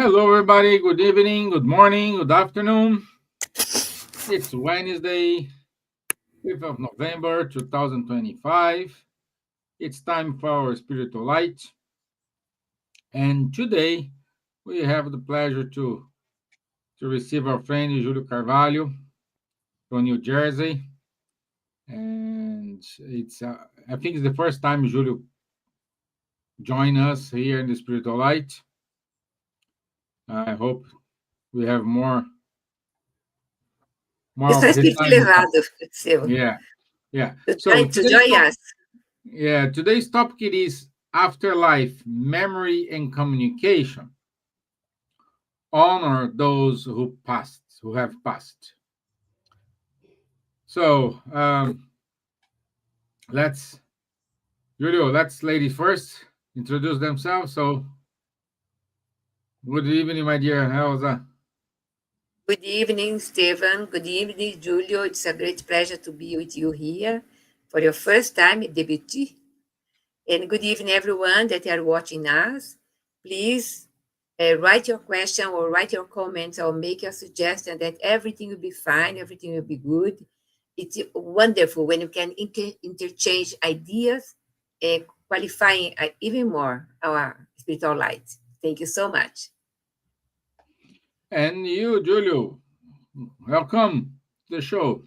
Hello, everybody. Good evening, good morning, good afternoon. It's Wednesday, 5th of November, 2025. It's time for our spiritual light. And today we have the pleasure to receive our friend Julio Carvalho from New Jersey. And I think it's the first time Julio joined us here in the spiritual light. I hope we have more Isso é of his espírito time with us. elevado, seu. Yeah. Yeah. To So join us. today's topic it is afterlife, memory and communication. Honor those who have passed. So let's ladies first introduce themselves. So good evening, my dear Elsa. Good evening, Stevan. Good evening, Julio. It's a great pleasure to be with you here for your first time debut. And good evening, everyone that are watching us. Please write your question or write your comments or make your suggestion that everything will be fine, everything will be good. It's wonderful when you can interchange ideas, qualifying even more our spiritual light. Thank you so much. And you, Julio, welcome to the show.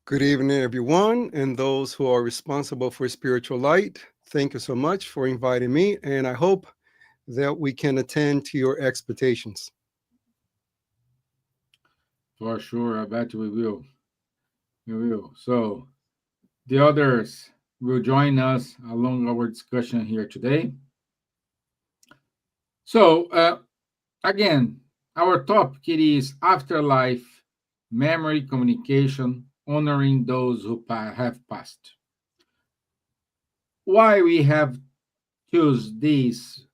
Good evening, everyone, and those who are responsible for spiritual light. Thank you so much for inviting me, and I hope that we can attend to your expectations. For sure, I bet we will. We will. So the others will join us along our discussion here today. So again, our topic it is afterlife, memory, communication, honoring those who have passed. Why we have choose this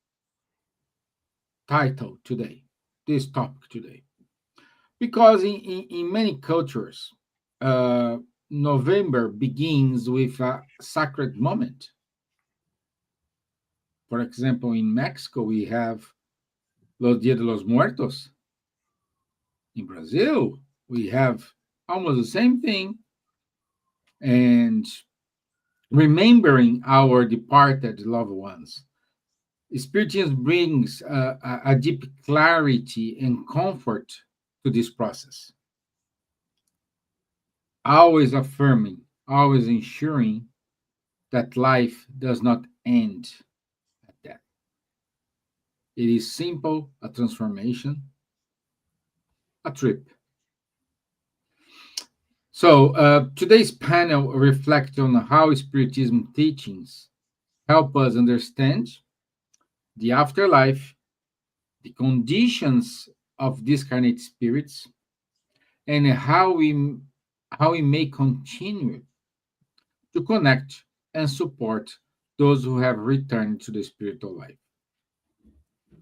title today, this topic today? Because in many cultures, November begins with a sacred moment. For example, in Mexico, we have Los Dia de los Muertos. In Brazil, we have almost the same thing. And remembering our departed loved ones. Spiritism brings a deep clarity and comfort to this process. Always affirming, always ensuring that life does not end at death. It is simple, a transformation, a trip. So today's panel reflects on how Spiritism teachings help us understand the afterlife, the conditions of discarnate spirits, and how we may continue to connect and support those who have returned to the spiritual life.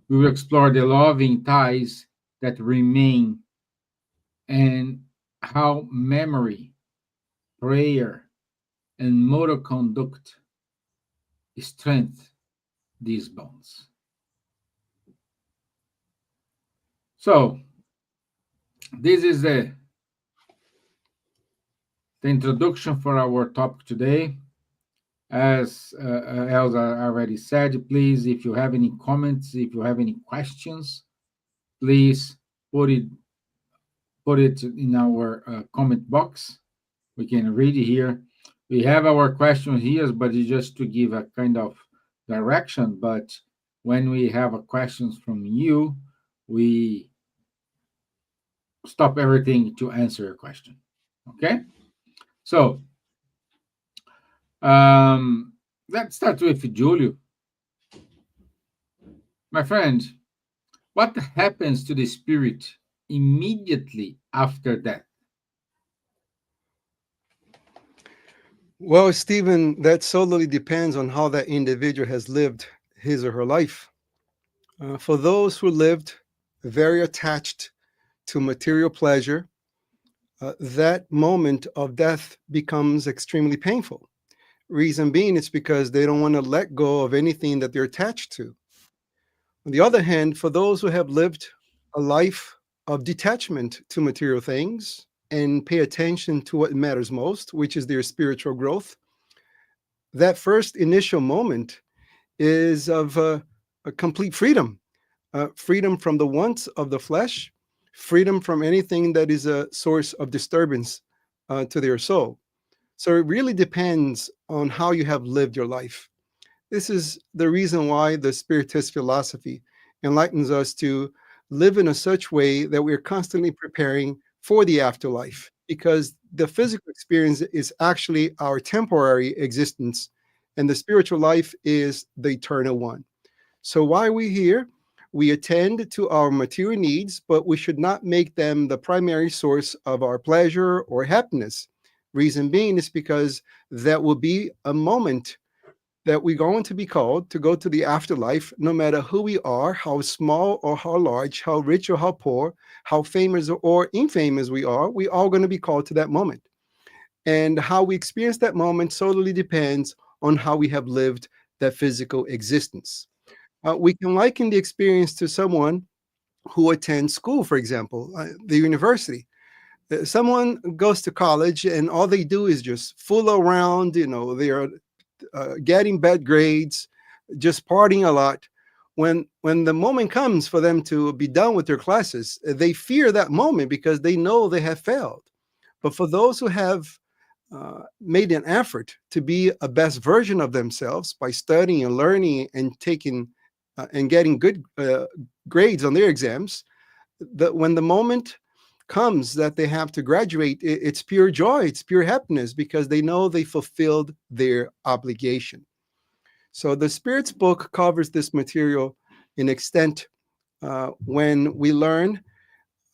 We will explore the loving ties that remain and how memory, prayer, and moral conduct strengthen these bonds. So, this is the introduction for our topic today. As Elsa already said, please, if you have any comments, if you have any questions, please put it in our comment box. We can read it here. We have our question here, but it's just to give a kind of direction. But when we have a questions from you, we stop everything to answer your question. Okay? So let's start with Julio. My friend, what happens to the spirit immediately after death? Well, Stephen, that solely depends on how that individual has lived his or her life. For those who lived very attached to material pleasure, that moment of death becomes extremely painful. Reason being, it's because they don't want to let go of anything that they're attached to. On the other hand, for those who have lived a life of detachment to material things and pay attention to what matters most, which is their spiritual growth, that first initial moment is of a complete freedom, freedom from the wants of the flesh, freedom from anything that is a source of disturbance to their soul. So it really depends on how you have lived your life. This is the reason why the Spiritist philosophy enlightens us to live in a such way that we're constantly preparing for the afterlife, because the physical experience is actually our temporary existence, and the spiritual life is the eternal one. So while we're here, we attend to our material needs, but we should not make them the primary source of our pleasure or happiness. Reason being is because that will be a moment that we're going to be called to go to the afterlife, no matter who we are, how small or how large, how rich or how poor, how famous or infamous we are, we're all going to be called to that moment. And how we experience that moment solely depends on how we have lived that physical existence. We can liken the experience to someone who attends school, for example, the university. Someone goes to college and all they do is just fool around, they're getting bad grades, just partying a lot. When the moment comes for them to be done with their classes, they fear that moment because they know they have failed. But for those who have made an effort to be a best version of themselves by studying and learning and taking and getting good grades on their exams, that when the moment comes that they have to graduate, it's pure joy, it's pure happiness, because they know they fulfilled their obligation. So the Spirit's book covers this material in extent when we learn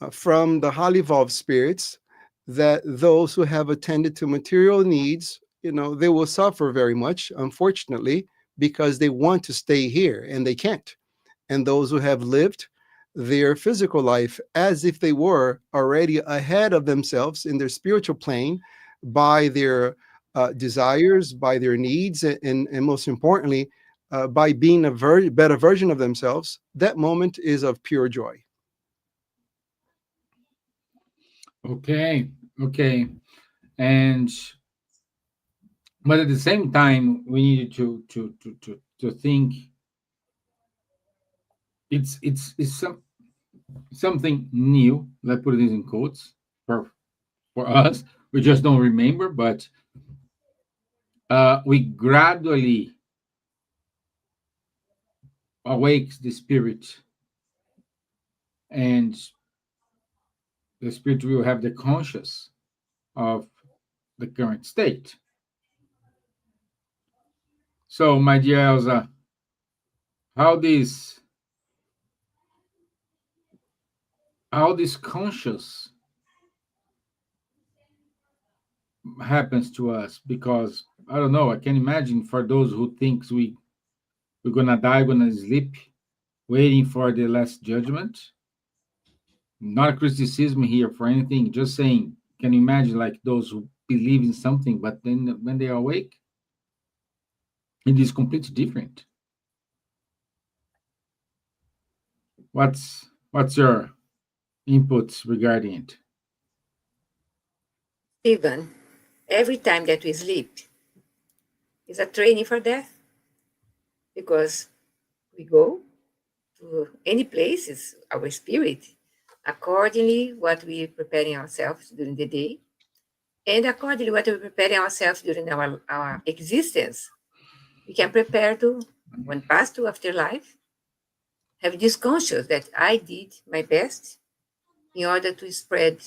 from the highly evolved spirits that those who have attended to material needs, they will suffer very much, unfortunately, because they want to stay here and they can't. And those who have lived their physical life as if they were already ahead of themselves in their spiritual plane by their desires, by their needs, and most importantly, by being a better version of themselves, that moment is of pure joy. Okay, okay. And but at the same time, we need to think it's something new. Let's put it in quotes for us. We just don't remember, but we gradually awakes the spirit, and the spirit will have the conscious of the current state. So, my dear Elsa, how this how this conscious happens to us, because I don't know, I can imagine for those who thinks we're gonna die, gonna sleep, waiting for the last judgment. Not criticism here for anything, just saying, can you imagine like those who believe in something, but then when they are awake, it is completely different. What's your inputs regarding it? Steven, every time that we sleep is a training for death, because we go to any places, our spirit, accordingly what we preparing ourselves during the day, and accordingly what we preparing ourselves during our existence. We can prepare to, when pass to afterlife, have this conscious that I did my best in order to spread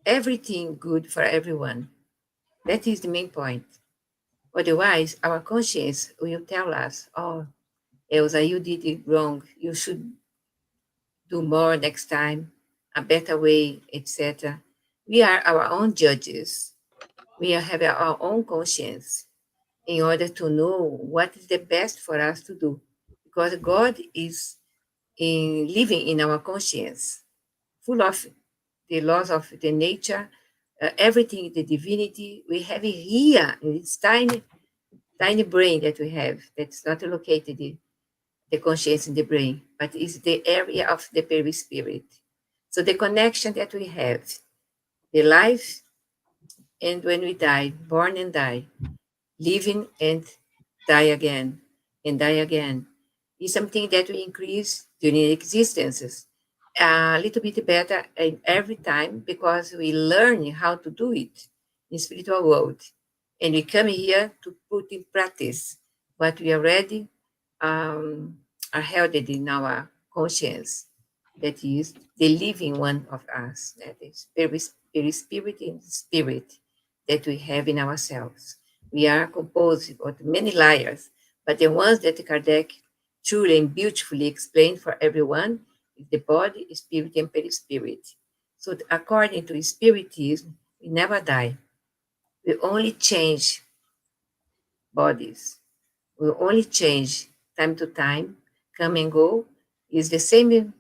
everything good for everyone. That is the main point. Otherwise, our conscience will tell us, oh, Elsa, you did it wrong. You should do more next time, a better way, etc. We are our own judges. We have our own conscience in order to know what is the best for us to do. Because God is living in our conscience, full of the laws of the nature, everything, the divinity. We have it here in this tiny, tiny brain that we have that's not located the conscience in the brain, but it's the area of the perispirit. So the connection that we have, the life and when we die, born and die, living and die again, and die again, is something that we increase during existences a little bit better in every time because we learn how to do it in spiritual world. And we come here to put in practice what we already are held in our conscience. That is the living one of us. That is very spirit in spirit that we have in ourselves. We are composed of many layers, but the ones that Kardec truly and beautifully explained for everyone is the body, spirit, and perispirit. So according to Spiritism, we never die. We only change bodies. We only change time to time, come and go. Is the same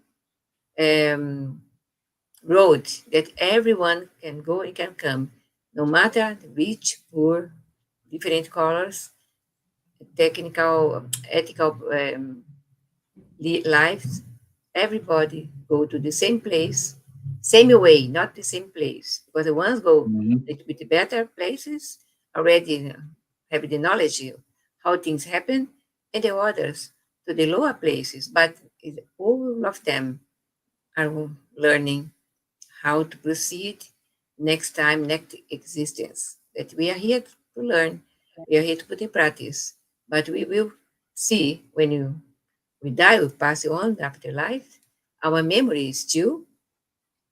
road that everyone can go and can come, no matter rich, poor, different colors, technical, ethical lives. Everybody go to the same place, same way, not the same place. Because the ones go with the better places already have the knowledge of how things happen, and the others to the lower places. But all of them are learning how to proceed next time, next existence. That we are here to learn, we are here to put in practice. But we will see when we die, we pass on after life. Our memory is still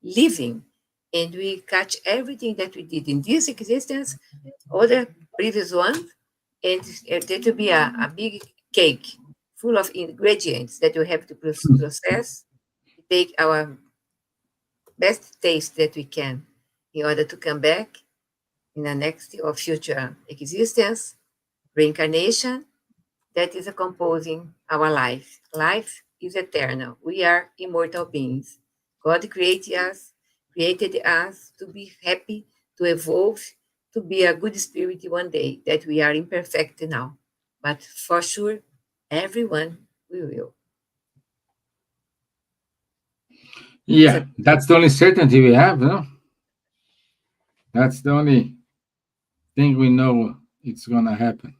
living, and we catch everything that we did in this existence, or the previous one, and there to be a big cake full of ingredients that we have to process, take our best taste that we can in order to come back in the next or future existence, reincarnation, that is a composing our life. Life is eternal. We are immortal beings. God created us to be happy, to evolve, to be a good spirit one day, that we are imperfect now. But for sure, everyone we will. Yeah, that's the only certainty we have, no? That's the only thing we know it's gonna happen.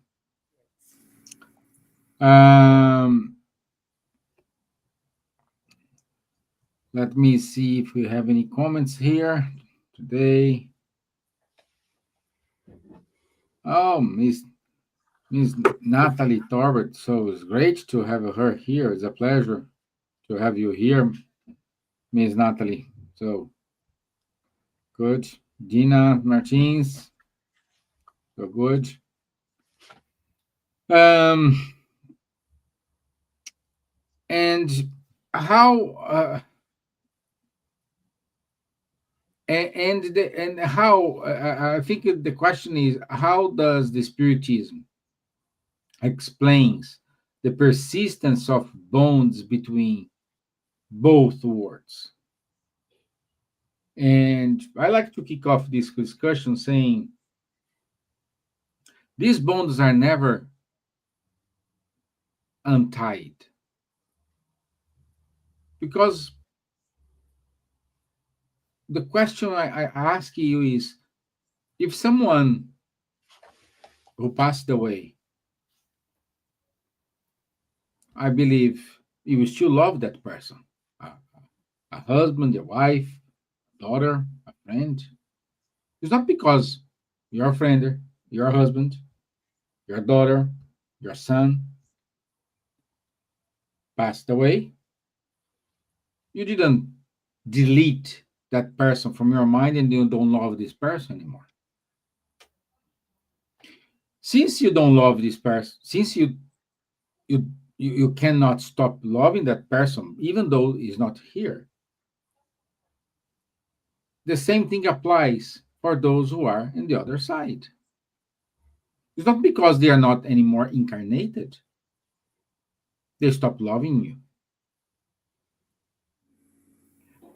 Let me see if we have any comments here today. Oh, Miss Natalie Torbert. So it's great to have her here. It's a pleasure to have you here, Miss Natalie. So good. Dina Martins. So good. And how and how I think the question is, how does the Spiritism explains the persistence of bonds between both worlds? And I like to kick off this discussion saying these bonds are never untied, because the question I ask you is, if someone who passed away, I believe you will still love that person, a, a husband, a wife, a daughter, a friend. It's not because your friend, your husband, your daughter, your son passed away, you didn't delete that person from your mind and you don't love this person anymore. Since you don't love this person, since you you cannot stop loving that person even though he's not here, the same thing applies for those who are in the other side. It's not because they are not anymore incarnated, they stop loving you.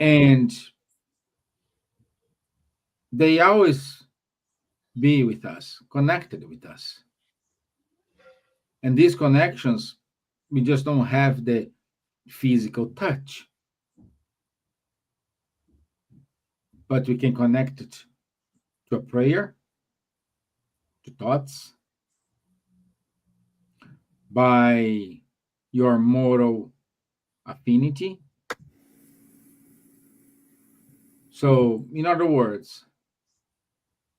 And they always be with us, connected with us. And these connections We just don't have the physical touch, but we can connect it to a prayer, to thoughts, by your moral affinity. So, in other words,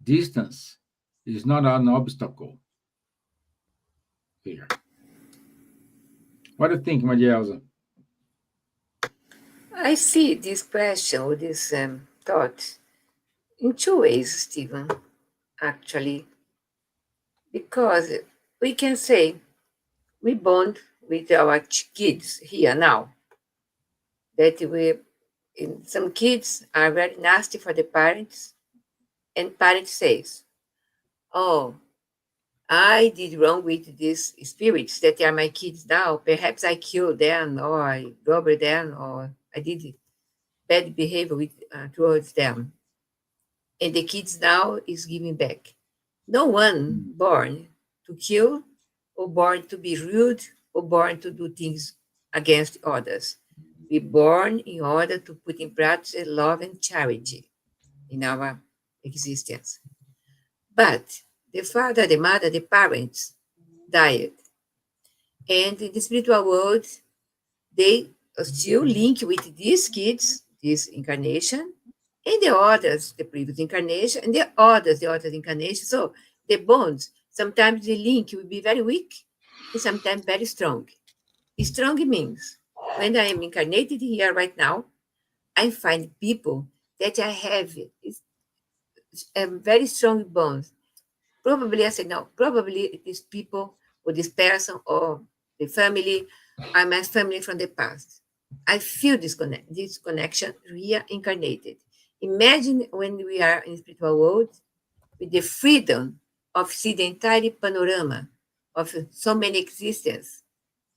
distance is not an obstacle here. What do you think, Maria Elsa? I see this question or this thought in two ways, Stephen, actually, because we can say we bond with our kids here now, that some kids are very nasty for the parents, and parents says, oh, I did wrong with these spirits that are my kids now. Perhaps I killed them, or I robbed them, or I did bad behavior towards them. And the kids now is giving back. No one born to kill, or born to be rude, or born to do things against others. We born in order to put in practice love and charity in our existence. But the father, the mother, the parents died. And in the spiritual world, they still link with these kids, this incarnation, and the others, the previous incarnation, and the other incarnation. So the bonds, sometimes the link will be very weak and sometimes very strong. Strong means when I am incarnated here right now, I find people that I have very strong bonds. Probably I said no, probably these people or this person or the family are my family from the past. I feel this connection reincarnated. Imagine when we are in the spiritual world with the freedom of see the entire panorama of so many existences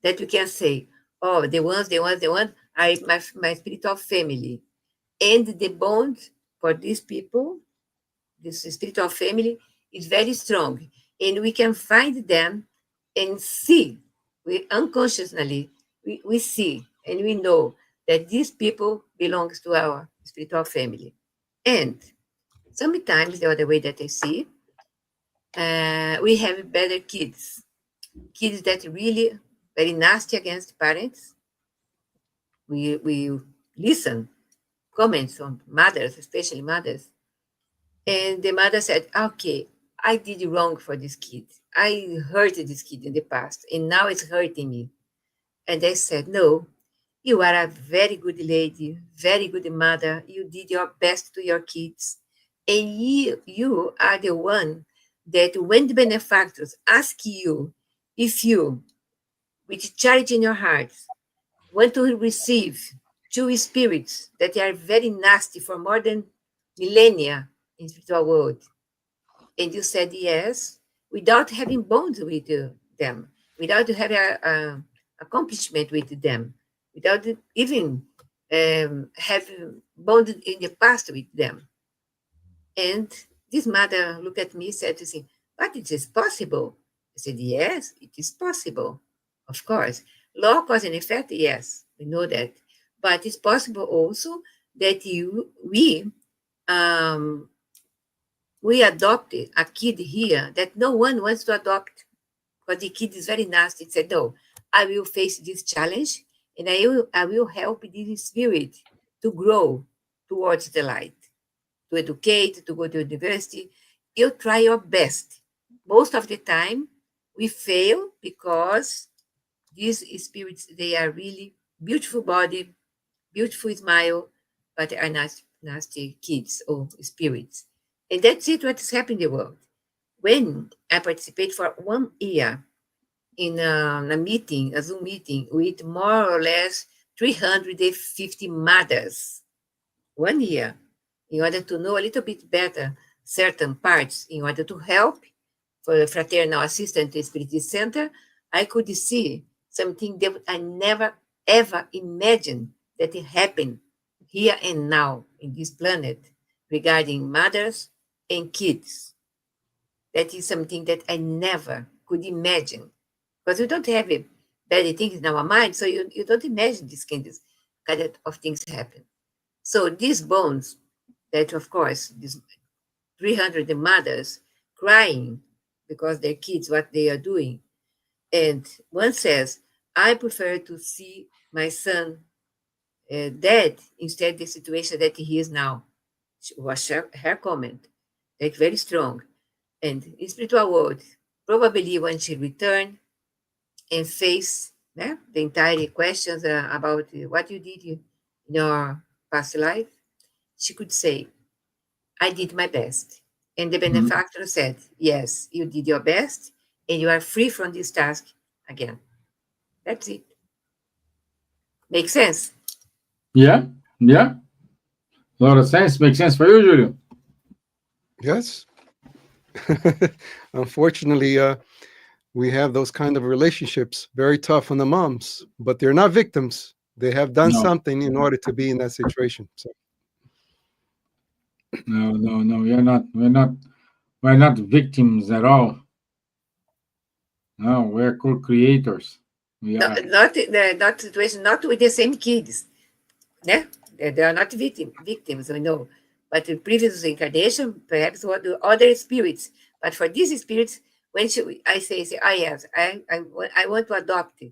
that we can say, oh, the ones are my spiritual family. And the bond for these people, this spiritual family, is very strong. And we can find them and see, we unconsciously, we see and we know that these people belongs to our spiritual family. And sometimes the other way that I see, we have better kids that really very nasty against parents. We listen comments from mothers, especially mothers, and the mother said, "Okay, I did wrong for this kid. I hurt this kid in the past, and now it's hurting me." And I said, "No, you are a very good lady, very good mother. You did your best to your kids, and you are the one that when the benefactors ask you if you, with charity in your heart, want to receive two spirits that are very nasty for more than millennia in the spiritual world, and you said yes, without having bonds with them, without having a accomplishment with them, without even having bonded in the past with them." And this mother looked at me and said to me, "But it is possible." I said, "Yes, it is possible. Of course. Law, cause and effect, yes, we know that. But it's possible also that um, we adopted a kid here that no one wants to adopt, but the kid is very nasty. It said, no, I will face this challenge and I will help this spirit to grow towards the light, to educate, to go to university. You try your best. Most of the time, we fail because these spirits, they are really beautiful body, beautiful smile, but they are nasty kids or spirits. And that's it, what's happening in the world. When I participate for 1 year in a meeting, a Zoom meeting, with more or less 350 mothers, 1 year, in order to know a little bit better certain parts, in order to help for the fraternal assistant to Spirit Center, I could see something that I never ever imagined that it happened here and now in this planet regarding mothers and kids. That is something that I never could imagine because we don't have bad things in our mind, so you don't imagine these kind of things happen. So these bones, that of course, these 300 mothers crying because their kids, what they are doing. And one says, I prefer to see my son dead instead of the situation that he is now. Was her comment. Like very strong. And in spiritual world, probably when she returned and face the entire questions about what you did in your past life, she could say, I did my best. And the Mhm. benefactor said, yes, you did your best and you are free from this task again. That's it. Makes sense? Yeah, yeah. A lot of sense. Makes sense for you, Julio. Yes. Unfortunately, we have those kind of relationships. Very tough on the moms, but they're not victims. They have done No, something in order to be in that situation. So no, no, no. You're not. We're not victims at all. No, we're co-creators. We Not, are. not situation, not with the same kids. Yeah? They are not victims, we know. But in previous incarnation, perhaps what the other spirits. But for these spirits, when I say, yes, I want to adopt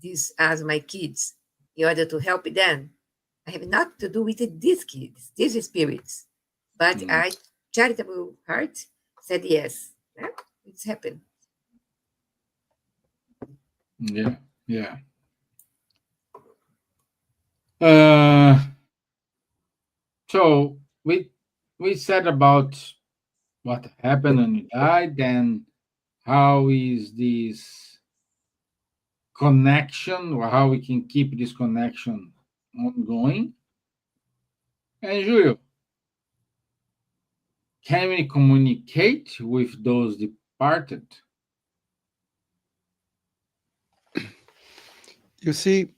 these as my kids in order to help them. I have not to do with these kids, these spirits. But Mm, I, charitable heart, said yes. Yeah? It's happened. yeah, yeah. Uh, so we said about what happened when you died, then how is this connection, or how we can keep this connection ongoing. And Julio, can we communicate with those departed? you see,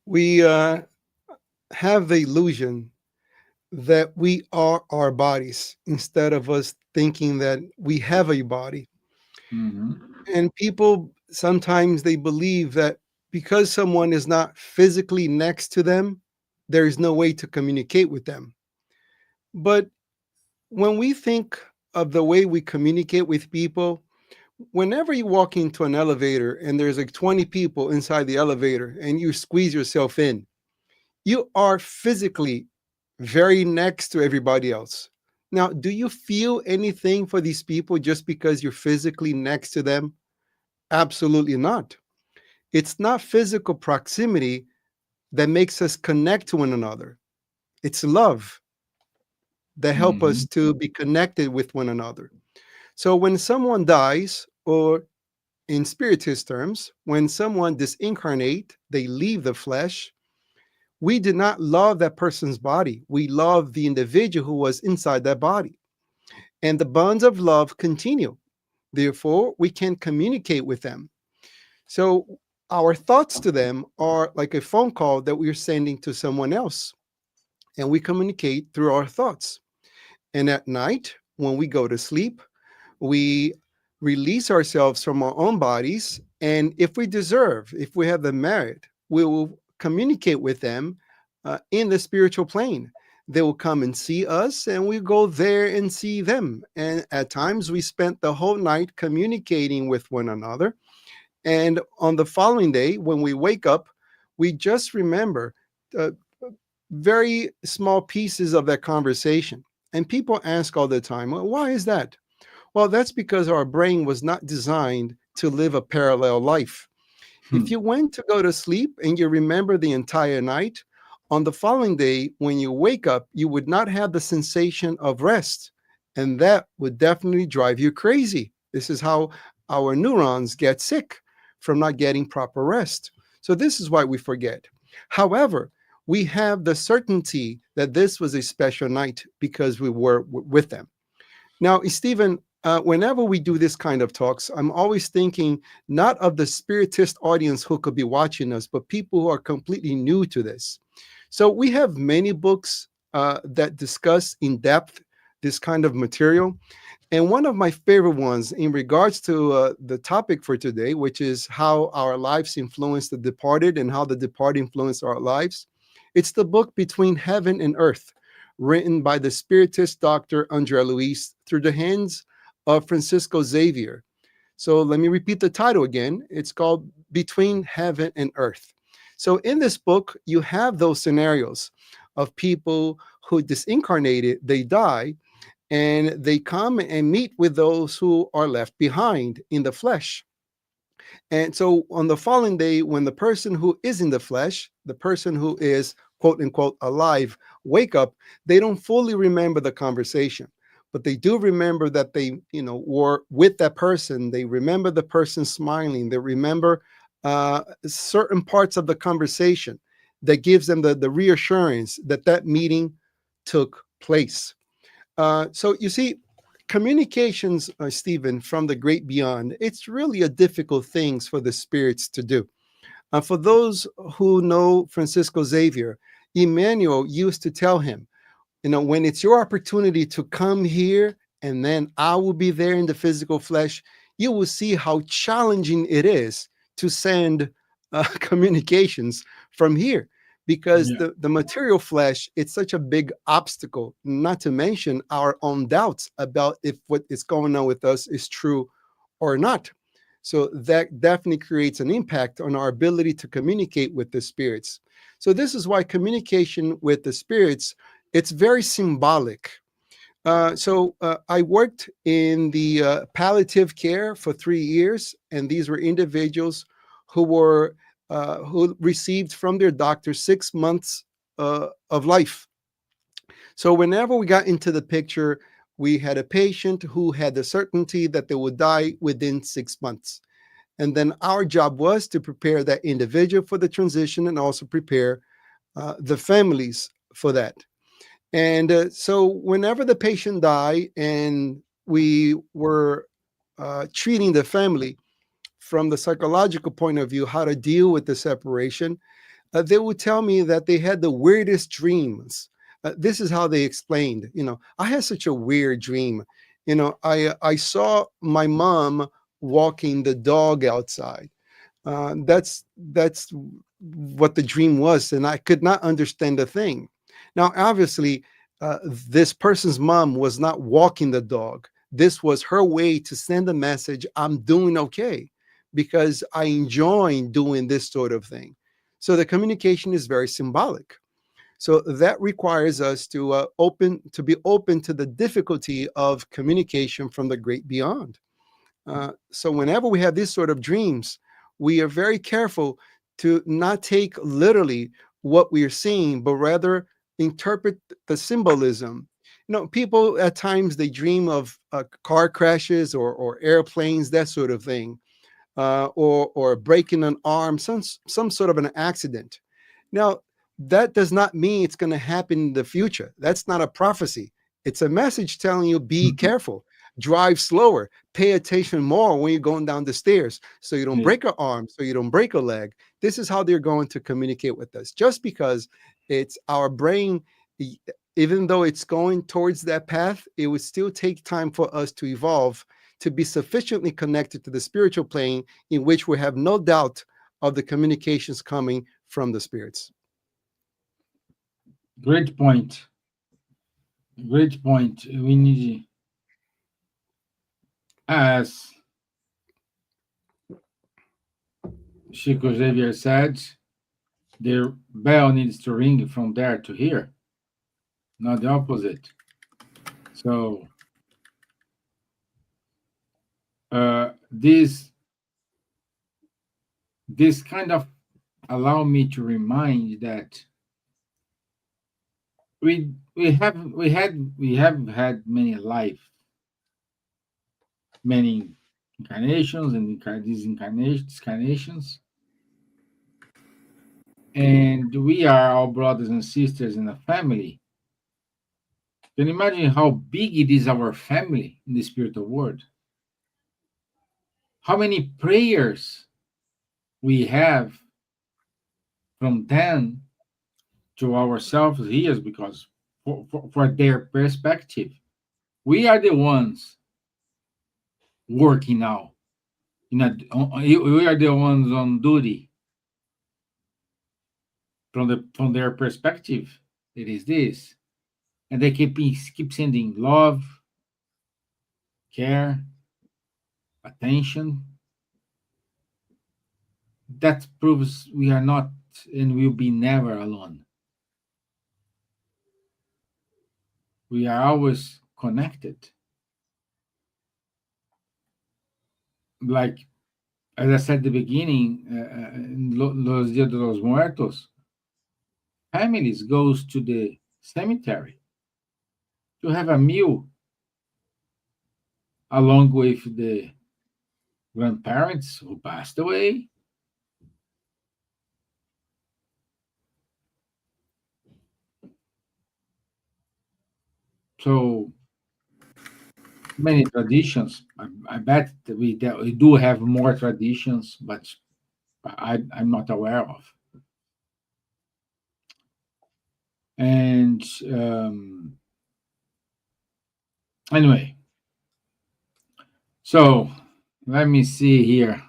we have the illusion that we are our bodies instead of us thinking that we have a body. Mhm. And people sometimes they believe that because someone is not physically next to them, there is no way to communicate with them. But when we think of the way we communicate with people, whenever you walk into an elevator and there's like 20 people inside the elevator and you squeeze yourself in, you are physically very next to everybody else. Now, do you feel anything for these people just because you're physically next to them? Absolutely not. It's not physical proximity that makes us connect to one another. It's love that help us Mhm. to be connected with one another. So when someone dies, or in spiritist terms, when someone disincarnate, they leave the flesh, we did not love that person's body. We love the individual who was inside that body. And the bonds of love continue. Therefore, we can communicate with them. So our thoughts to them are like a phone call that we're sending to someone else. And we communicate through our thoughts. And at night, when we go to sleep, we release ourselves from our own bodies. And if we deserve, if we have the merit, we will communicate with them in the spiritual plane. They will come and see us, and we go there and see them. And at times, we spent the whole night communicating with one another. And on the following day, when we wake up, we just remember uh, very small pieces of that conversation. And people ask all the time, well, why is that? Well, that's because our brain was not designed to live a parallel life. Hmm. If you went to go to sleep and you remember the entire night, on the following day, when you wake up, you would not have the sensation of rest. And that would definitely drive you crazy. This is how our neurons get sick from not getting proper rest. So, this is why we forget. However, we have the certainty that this was a special night because we were with them. Now, Stephen, whenever we do this kind of talks, I'm always thinking not of the spiritist audience who could be watching us, but people who are completely new to this. So we have many books that discuss in depth this kind of material. And one of my favorite ones in regards to the topic for today, which is how our lives influence the departed and how the departed influence our lives. It's the book Between Heaven and Earth, written by the Spiritist Dr. Andre Luis through the hands of Francisco Xavier. So let me repeat the title again. It's called Between Heaven and Earth. So in this book, you have those scenarios of people who disincarnated, they die, and they come and meet with those who are left behind in the flesh. And so on the following day, when the person who is in the flesh, the person who is quote unquote alive, wake up, they don't fully remember the conversation, but they do remember that they, were with that person. They remember the person smiling. They remember certain parts of the conversation that gives them the reassurance that that meeting took place. So you see, communications, Stephen, from the great beyond, it's really a difficult thing for the spirits to do. For those who know Francisco Xavier, Emmanuel used to tell him, when it's your opportunity to come here and then I will be there in the physical flesh, you will see how challenging it is to send communications from here, because the material flesh, it's such a big obstacle, not to mention our own doubts about if what is going on with us is true or not. So that definitely creates an impact on our ability to communicate with the spirits. So this is why communication with the spirits, it's very symbolic. I worked in the palliative care for 3 years, and these were individuals who received from their doctor 6 months of life. So whenever we got into the picture, we had a patient who had the certainty that they would die within 6 months. And then our job was to prepare that individual for the transition and also prepare the families for that. And so whenever the patient died and we were treating the family from the psychological point of view, how to deal with the separation, they would tell me that they had the weirdest dreams. This is how they explained, I had such a weird dream. I saw my mom walking the dog outside. That's what the dream was, and I could not understand the thing. Now, obviously, this person's mom was not walking the dog. This was her way to send a message, I'm doing okay, because I enjoy doing this sort of thing. So the communication is very symbolic. So that requires us to be open to the difficulty of communication from the great beyond. So whenever we have these sort of dreams, we are very careful to not take literally what we are seeing, but rather interpret the symbolism. People at times, they dream of car crashes or airplanes, that sort of thing, or breaking an arm, some sort of an accident. Now, that does not mean it's going to happen in the future. That's not a prophecy. It's a message telling you, be careful, drive slower, pay attention more when you're going down the stairs, so you don't break an arm, so you don't break a leg. This is how they're going to communicate with us. Just because it's our brain, even though it's going towards that path, it would still take time for us to evolve to be sufficiently connected to the spiritual plane in which we have no doubt of the communications coming from the spirits. Great point. Great point. We need, as Chico Xavier said, the bell needs to ring from there to here, not the opposite. So this kind of allow me to remind that we have had many life, many incarnations and discarnations, and we are all brothers and sisters in a family. Can you imagine how big it is, our family in the spiritual world? How many prayers we have from them to ourselves here, because for their perspective, We are the ones working now. We are the ones on duty. From their perspective, it is this, and they keep sending love, care, attention. That proves we are not and will be never alone. We are always connected. Like as I said at the beginning, in Los Dias de los Muertos, families goes to the cemetery to have a meal along with the grandparents who passed away. So many traditions. I bet that we do have more traditions, but I'm not aware of. And anyway, so let me see here.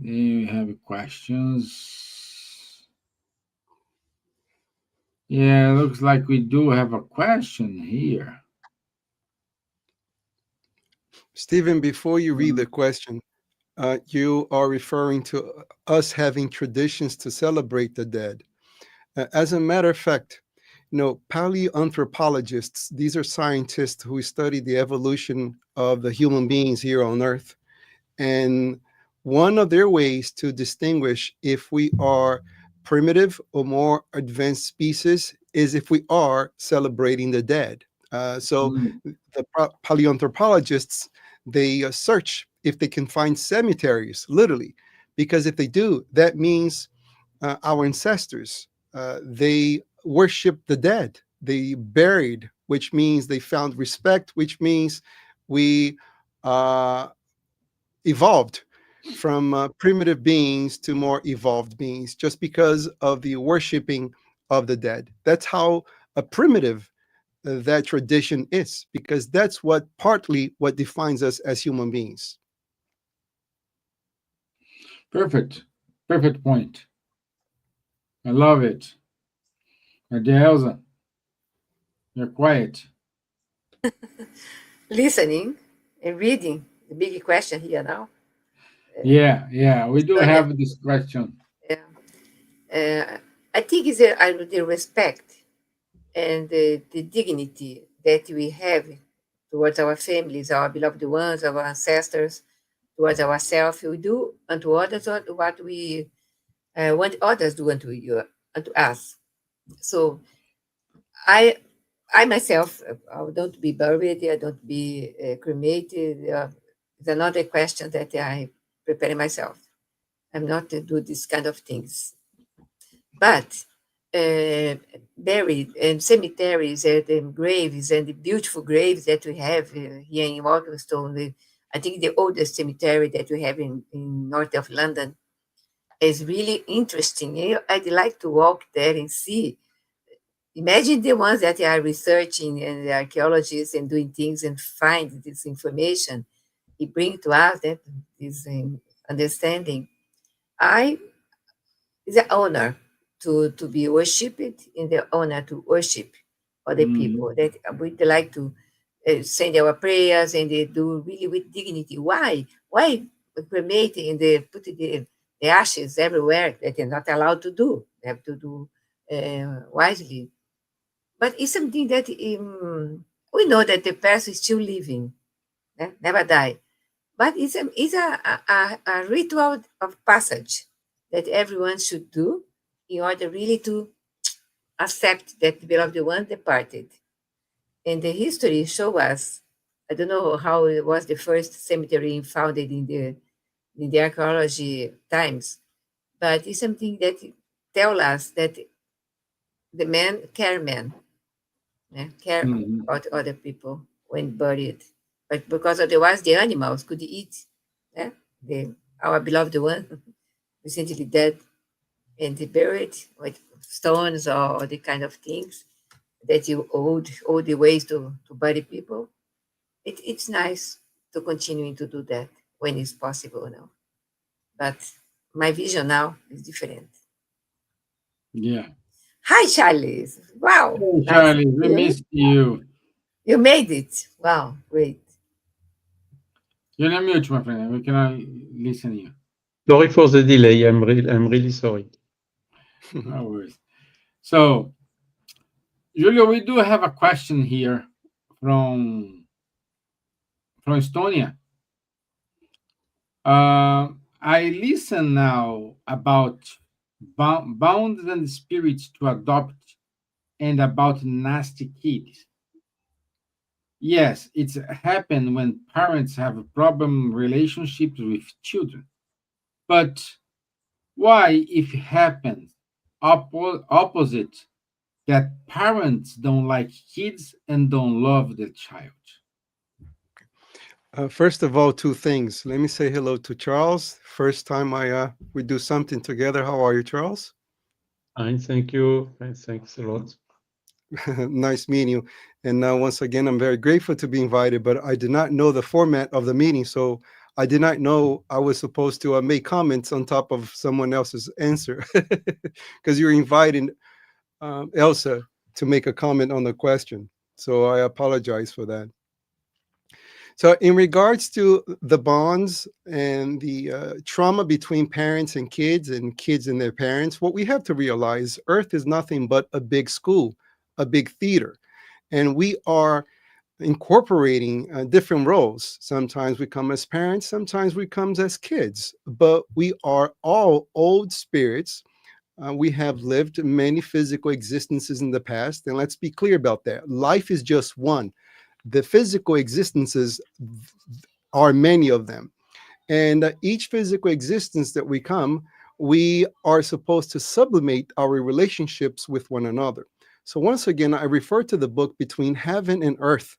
Do you have questions? Yeah, looks like we do have a question here. Stephen, before you read the question, you are referring to us having traditions to celebrate the dead. As a matter of fact, paleoanthropologists, these are scientists who study the evolution of the human beings here on Earth. And one of their ways to distinguish if we are primitive or more advanced species is if we are celebrating the dead. So Mm, the paleoanthropologists, they search if they can find cemeteries, literally, because if they do, that means our ancestors, they worship the dead. They buried, which means they found respect, which means we evolved from primitive beings to more evolved beings just because of the worshiping of the dead. That's how primitive that tradition is, because that's what partly what defines us as human beings. perfect. Perfect point. I love it. Dear Elsa, you're quiet. Listening and reading the big question here now. Yeah, we do So that, have this question. I think it's the respect and the dignity that we have towards our families, our beloved ones, our ancestors, towards ourselves. We do unto others what we want others do unto us. So I I myself, I don't be buried, I don't be cremated. It's another question that I prepare myself. I'm not to do this kind of things. But buried in cemeteries and graves and the beautiful graves that we have here in Walthamstow, I think the oldest cemetery that we have in north of London is really interesting. I'd like to walk there and see. Imagine the ones that are researching and the archaeologists and doing things and find this information. It bring to us that this understanding. I It's an honor to be worshipped and the honor to worship other Mhm. people that we'd like to send our prayers and they do really with dignity. Why? Why cremate and they put the ashes everywhere that they're not allowed to do? They have to do wisely. But it's something that we know that the person is still living, never die. But it's a ritual of passage that everyone should do in order really to accept that the beloved one departed. And the history show us, I don't know how it was the first cemetery founded in the archaeology times, but it's something that tell us that the man care Mhm. about other people when buried. But because otherwise the animals could eat our beloved one recently dead and they buried with stones or the kind of things. that you all the ways to bury people. It's nice to continuing to do that when it's possible now. But my vision now is different. Yeah. Hi, Charlie. Wow, Hey, nice to Charlie, we see you. missed you. You made it. Wow, great. You're on mute, my friend. We cannot listen to you. Sorry for the delay. I'm really sorry. No worries. So, Julio, we do have a question here from Estonia. I listen now about bound and spirits to adopt and about nasty kids. Yes, it's happened when parents have a problem relationships with children. But why, if it happens opposite, that parents don't like kids and don't love the child? First of all, two things. Let me say hello to Charles. First time we do something together. How are you, Charles? Fine, thank you. Thanks a lot. Nice meeting you. And once again, I'm very grateful to be invited, but I did not know the format of the meeting. So I did not know I was supposed to make comments on top of someone else's answer because you're inviting Elsa to make a comment on the question. So I apologize for that. So in regards to the bonds and the trauma between parents and kids and their parents, what we have to realize, Earth is nothing but a big school, a big theater. And we are incorporating different roles. Sometimes we come as parents, sometimes we come as kids, but we are all old spirits. We have lived many physical existences in the past. And let's be clear about that. Life is just one. The physical existences are many of them. And each physical existence that we come, we are supposed to sublimate our relationships with one another. So once again, I refer to the book Between Heaven and Earth.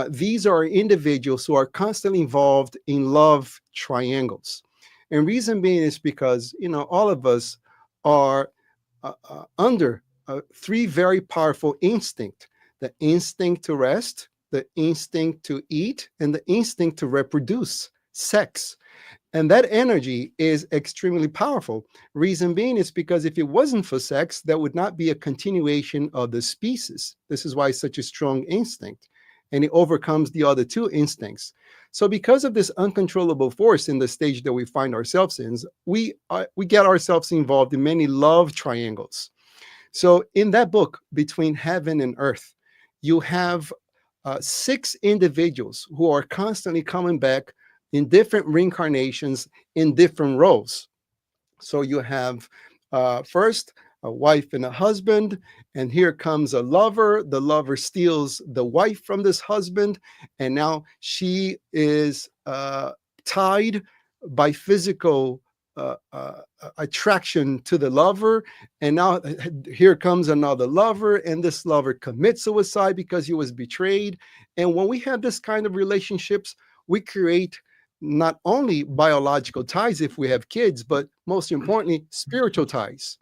These are individuals who are constantly involved in love triangles. And reason being is because, all of us are under three very powerful instincts: the instinct to rest, the instinct to eat, and the instinct to reproduce, sex. And that energy is extremely powerful. Reason being is because if it wasn't for sex, that would not be a continuation of the species. This is why it's such a strong instinct. And it overcomes the other two instincts. So because of this uncontrollable force in the stage that we find ourselves in, we get ourselves involved in many love triangles. So in that book, Between Heaven and Earth, you have 6 individuals who are constantly coming back in different reincarnations in different roles. So you have first a wife and a husband, and here comes a lover. The lover steals the wife from this husband, and now she is tied by physical attraction to the lover. And now here comes another lover, and this lover commits suicide because he was betrayed. And when we have this kind of relationships, we create not only biological ties if we have kids, but most importantly, spiritual ties.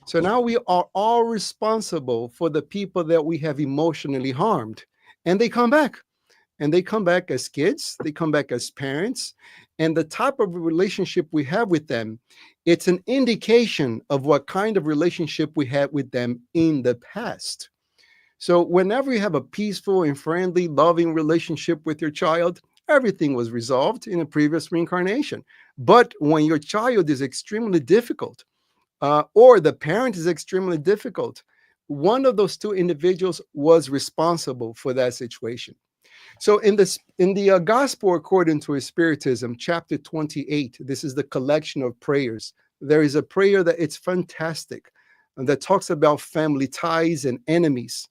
So now we are all responsible for the people that we have emotionally harmed. And they come back. And they come back as kids, they come back as parents. And the type of relationship we have with them, it's an indication of what kind of relationship we had with them in the past. So whenever you have a peaceful and friendly, loving relationship with your child, everything was resolved in a previous reincarnation. But when your child is extremely difficult, or the parent is extremely difficult, one of those two individuals was responsible for that situation. So in the Gospel according to Spiritism, chapter 28, this is the collection of prayers. There is a prayer that it's fantastic, and that talks about family ties and enemies.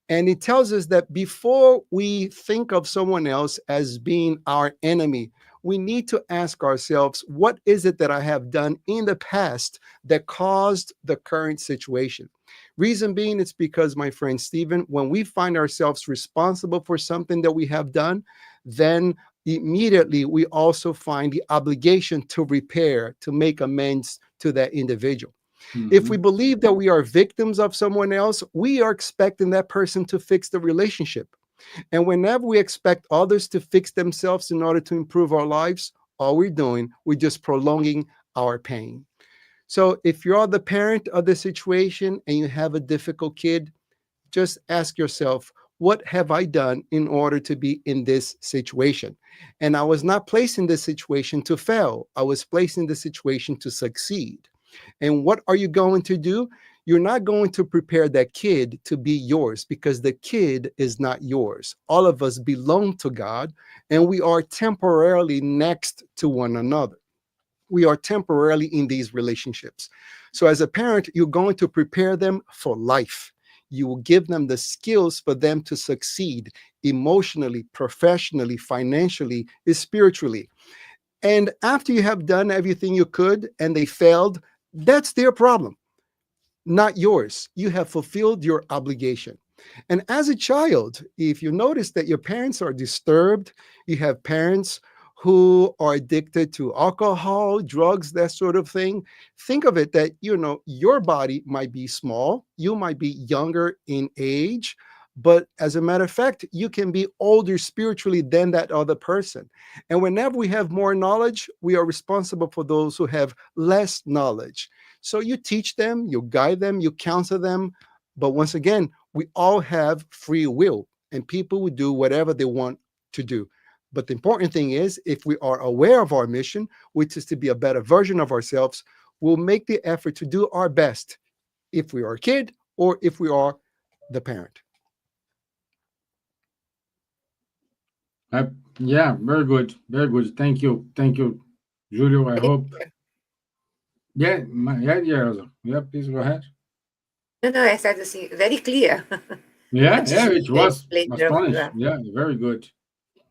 And it tells us that before we think of someone else as being our enemy, we need to ask ourselves, what is it that I have done in the past that caused the current situation? Reason being, it's because, my friend Stevan, when we find ourselves responsible for something that we have done, then immediately we also find the obligation to repair, to make amends to that individual. If we believe that we are victims of someone else, we are expecting that person to fix the relationship. And whenever we expect others to fix themselves in order to improve our lives, all we're doing, we're just prolonging our pain. So if you're the parent of the situation and you have a difficult kid, just ask yourself, what have I done in order to be in this situation? And I was not placed in this situation to fail. I was placed in this situation to succeed. And what are you going to do? You're not going to prepare that kid to be yours, because the kid is not yours. All of us belong to God, and we are temporarily next to one another. We are temporarily in these relationships. So as a parent, you're going to prepare them for life. You will give them the skills for them to succeed emotionally, professionally, financially, spiritually. And after you have done everything you could and they failed, that's their problem, not yours. You have fulfilled your obligation. And as a child, if you notice that your parents are disturbed, you have parents who are addicted to alcohol, drugs, that sort of thing, think of it that, your body might be small, you might be younger in age, but as a matter of fact, you can be older spiritually than that other person. And whenever we have more knowledge, we are responsible for those who have less knowledge. So you teach them, you guide them, you counsel them. But once again, we all have free will, and people will do whatever they want to do. But the important thing is, if we are aware of our mission, which is to be a better version of ourselves, we'll make the effort to do our best, if we are a kid or if we are the parent. Yeah, very good. Very good. Thank you. Thank you, Julio. I hope. Yeah, Elsa. Yeah, please go ahead. No, I said very clear. Yeah, Achieve it was later, astonished. Yeah, very good.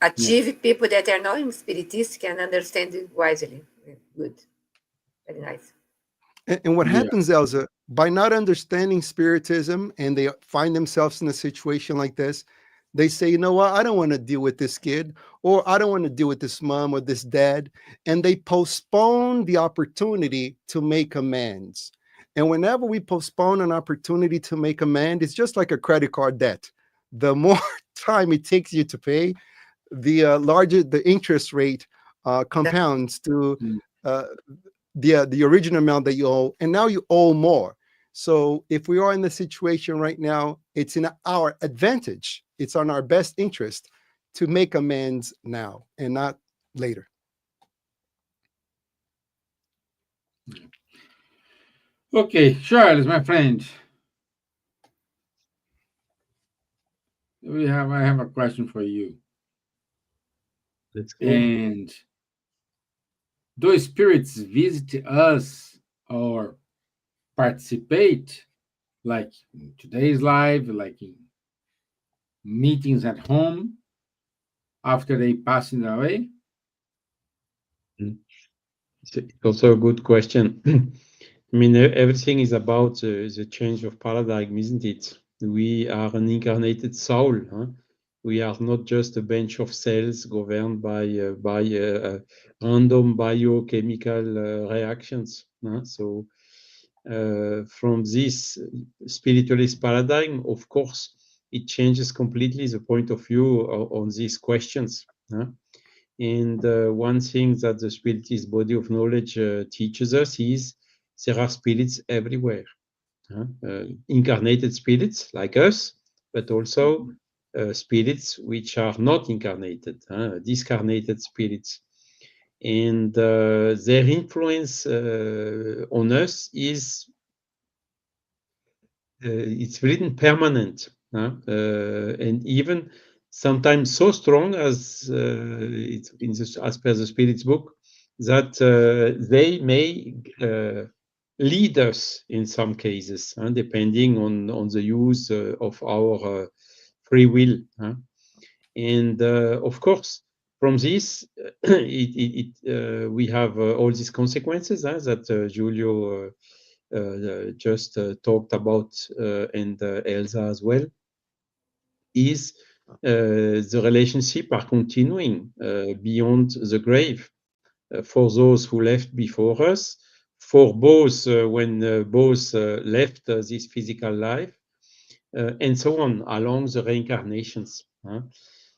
Achieve people that are not spiritists can understand it wisely. Good. Very nice. And what happens, Elsa, by not understanding Spiritism and they find themselves in a situation like this, they say, you know what, I don't want to deal with this kid, or I don't want to deal with this mom or this dad. And they postpone the opportunity to make amends. And whenever we postpone an opportunity to make amends, it's just like a credit card debt. The more time it takes you to pay, the larger the interest rate compounds to the original amount that you owe, and now you owe more. So if we are in the situation right now, it's in our advantage. It's on our best interest to make amends now and not later. Okay, Charles, my friend. I have a question for you. Let's go. And do spirits visit us or participate, like in today's life, like in meetings at home after they passing away? It's also a good question. I mean, everything is about the change of paradigm, isn't it? We are an incarnated soul. Huh? We are not just a bunch of cells governed by random biochemical reactions. Huh? So, from this spiritualist paradigm, of course, it changes completely the point of view on these questions. Huh? And one thing that the spiritist body of knowledge teaches us is there are spirits everywhere. Incarnated spirits like us, but also spirits which are not incarnated, discarnated spirits. And their influence on us is it's written permanent, and even sometimes so strong as it's as per the Spirit's book that they may lead us in some cases, depending on the use of our free will. And of course, from this, we have all these consequences that Giulio just talked about, and Elsa as well, is the relationship are continuing beyond the grave for those who left before us, for both when both left this physical life, and so on along the reincarnations.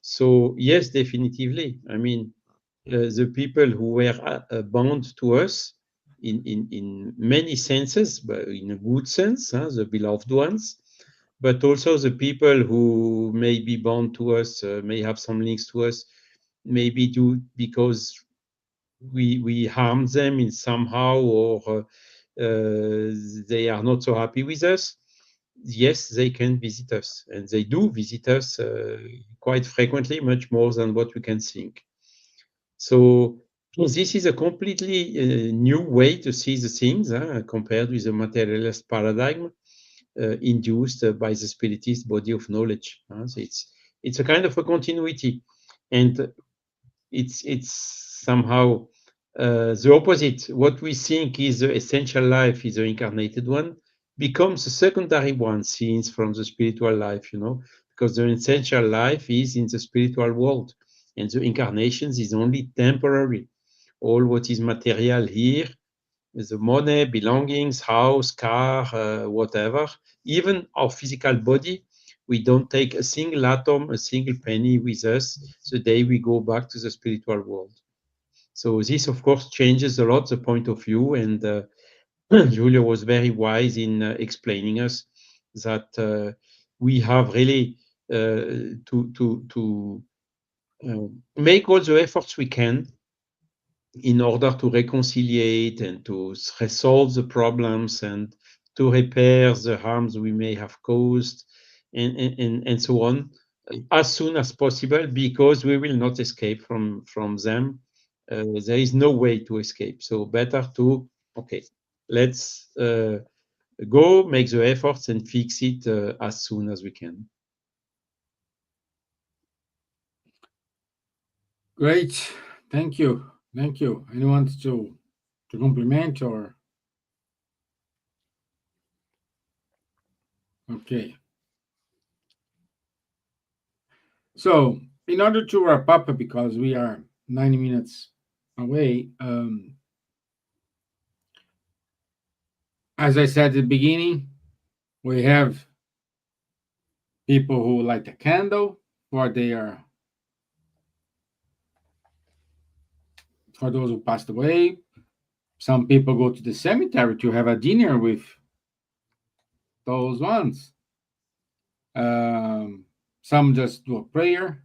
So yes, definitively. I mean, the people who were bound to us in many senses, but in a good sense, the beloved ones, but also the people who may be bound to us, may have some links to us, maybe do because we harm them in somehow, or they are not so happy with us. Yes, they can visit us, and they do visit us quite frequently, much more than what we can think. So this is a completely new way to see the things, compared with the materialist paradigm induced by the spiritist body of knowledge. So it's a kind of a continuity, and it's somehow the opposite. What we think is the essential life is the incarnated one becomes a secondary one seen from the spiritual life, because the essential life is in the spiritual world, and the incarnations is only temporary. All what is material here, the money, belongings, house, car, whatever, even our physical body, we don't take a single atom, a single penny with us the day we go back to the spiritual world. So this, of course, changes a lot the point of view, and Julia was very wise in explaining us that we have really to make all the efforts we can in order to reconciliate and to resolve the problems and to repair the harms we may have caused, and so on, as soon as possible, because we will not escape from them. There is no way to escape. So better to, okay, let's go make the efforts and fix it as soon as we can. Great. Thank you. Thank you. Anyone to compliment or? Okay. So, in order to wrap up, because we are 90 minutes away, as I said at the beginning, we have people who light a candle for those who passed away. Some people go to the cemetery to have a dinner with those ones. Some just do a prayer.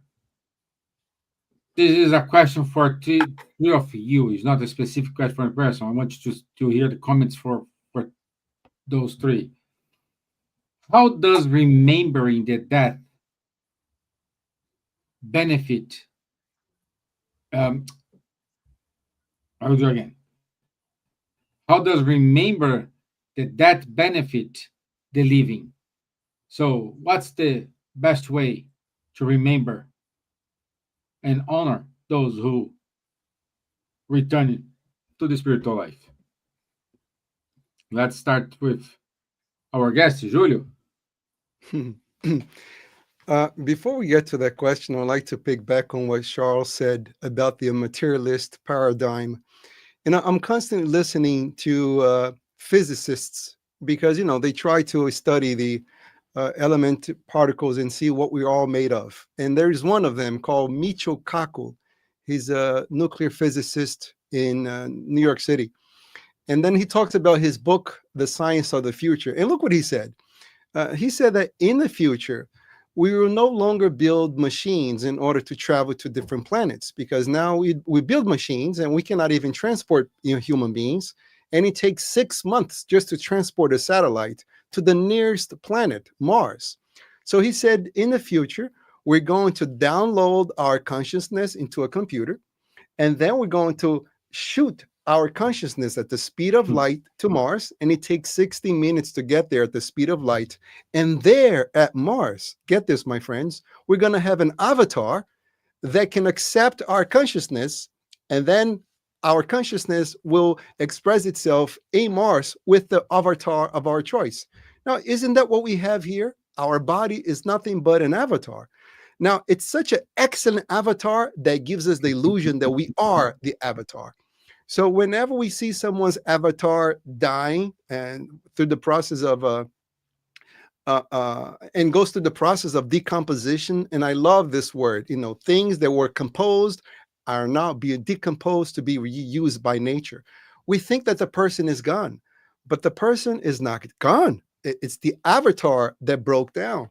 This is a question for three of you. It's not a specific question for a person. I want you to hear the comments for those three. How does remembering the death benefit? I'll do again. How does remember the death benefit the living? So, what's the best way to remember and honor those who return to the spiritual life? Let's start with our guest, Julio. Before we get to that question, I'd like to pick back on what Charles said about the materialist paradigm. And I'm constantly listening to physicists because, they try to study the element particles and see what we're all made of. And there's one of them called Michio Kaku. He's a nuclear physicist in New York City. And then he talks about his book, The Science of the Future. And look what he said. He said that in the future, we will no longer build machines in order to travel to different planets, because now we build machines and we cannot even transport human beings. And it takes 6 months just to transport a satellite to the nearest planet, Mars. So he said, in the future, we're going to download our consciousness into a computer, and then we're going to shoot our consciousness at the speed of light to Mars, and it takes 60 minutes to get there at the speed of light. And there at Mars, get this, my friends, we're going to have an avatar that can accept our consciousness, and then our consciousness will express itself in Mars with the avatar of our choice. Now, isn't that what we have here? Our body is nothing but an avatar. Now, it's such an excellent avatar that gives us the illusion that we are the avatar. So whenever we see someone's avatar dying and through the process of and goes through the process of decomposition, and I love this word, things that were composed are now being decomposed to be reused by nature. We think that the person is gone, but the person is not gone. It's the avatar that broke down.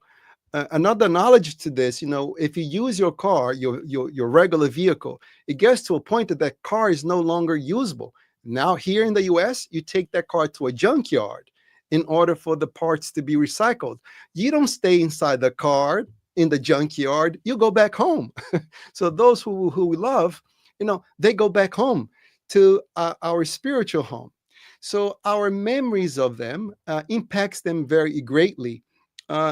Another knowledge to this, if you use your car, your regular vehicle, it gets to a point that that car is no longer usable. Now, here in the US, you take that car to a junkyard in order for the parts to be recycled. You don't stay inside the car in the junkyard, you go back home. So those who we love, they go back home to our spiritual home. So our memories of them impacts them very greatly.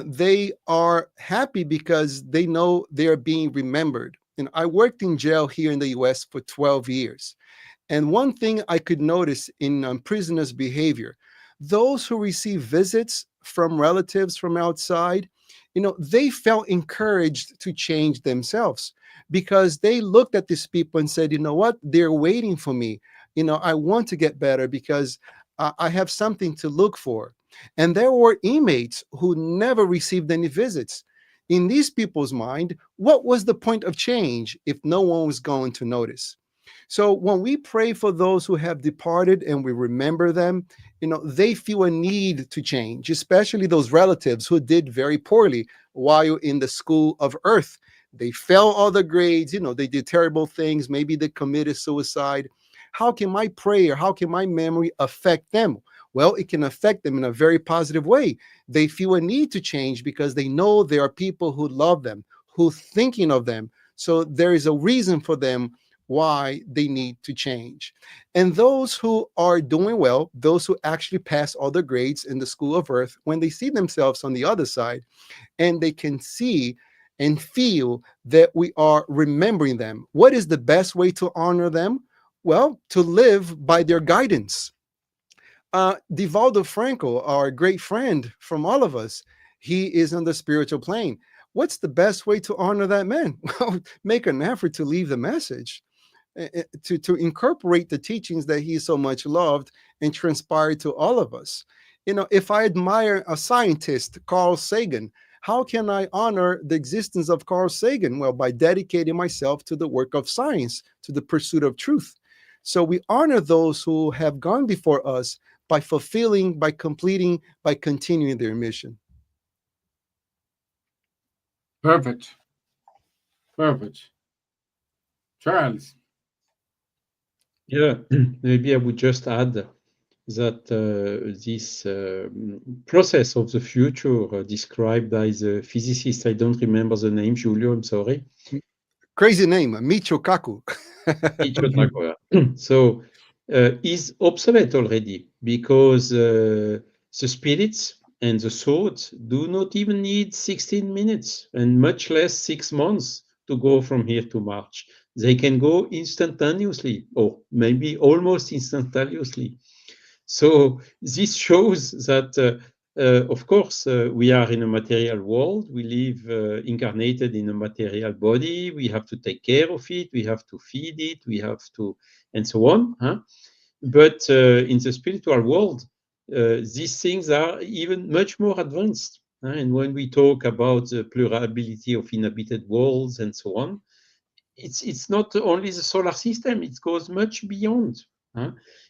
They are happy because they know they are being remembered. And I worked in jail here in the US for 12 years. And one thing I could notice in prisoners' behavior, those who receive visits from relatives from outside, they felt encouraged to change themselves because they looked at these people and said, you know what, they're waiting for me. I want to get better because I have something to look for. And there were inmates who never received any visits. In these people's mind, what was the point of change if no one was going to notice? So when we pray for those who have departed and we remember them, they feel a need to change, especially those relatives who did very poorly while in the school of earth. They failed all the grades, they did terrible things. Maybe they committed suicide. How can my prayer, how can my memory affect them? Well, it can affect them in a very positive way. They feel a need to change because they know there are people who love them, who are thinking of them. So there is a reason for them why they need to change. And those who are doing well, those who actually pass all the grades in the school of earth, when they see themselves on the other side and they can see and feel that we are remembering them, what is the best way to honor them? Well, to live by their guidance. Divaldo Franco, our great friend from all of us, he is on the spiritual plane. What's the best way to honor that man? Well, make an effort to leave the message, to incorporate the teachings that he so much loved and transpired to all of us. If I admire a scientist, Carl Sagan, how can I honor the existence of Carl Sagan? Well, by dedicating myself to the work of science, to the pursuit of truth. So we honor those who have gone before us by fulfilling, by completing, by continuing their mission. Perfect. Charles. Yeah, maybe I would just add that this process of the future described by the physicist, I don't remember the name, Giulio, I'm sorry. Crazy name, Michio Kaku. So is obsolete already because the spirits and the souls do not even need 16 minutes and much less 6 months to go from here to March. They can go instantaneously or maybe almost instantaneously. So this shows that, of course, we are in a material world. We live incarnated in a material body. We have to take care of it. We have to feed it. We have to, and so on. But in the spiritual world, these things are even much more advanced. And when we talk about the plurality of inhabited worlds and so on, it's not only the solar system, it goes much beyond.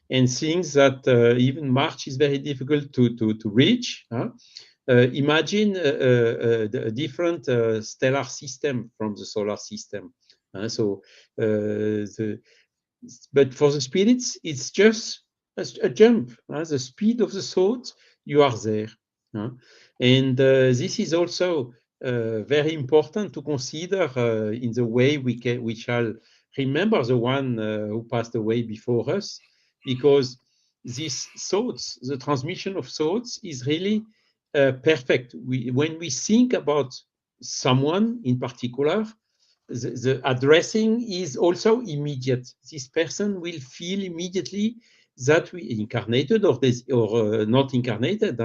And things that even March is very difficult to reach. Imagine a different stellar system from the solar system. But for the spirits, it's just a jump. The speed of the thought, you are there. And this is also very important to consider in the way we shall remember the one who passed away before us, because these thoughts, the transmission of thoughts, is really perfect. When we think about someone in particular, the addressing is also immediate. This person will feel immediately that we incarnated or not incarnated,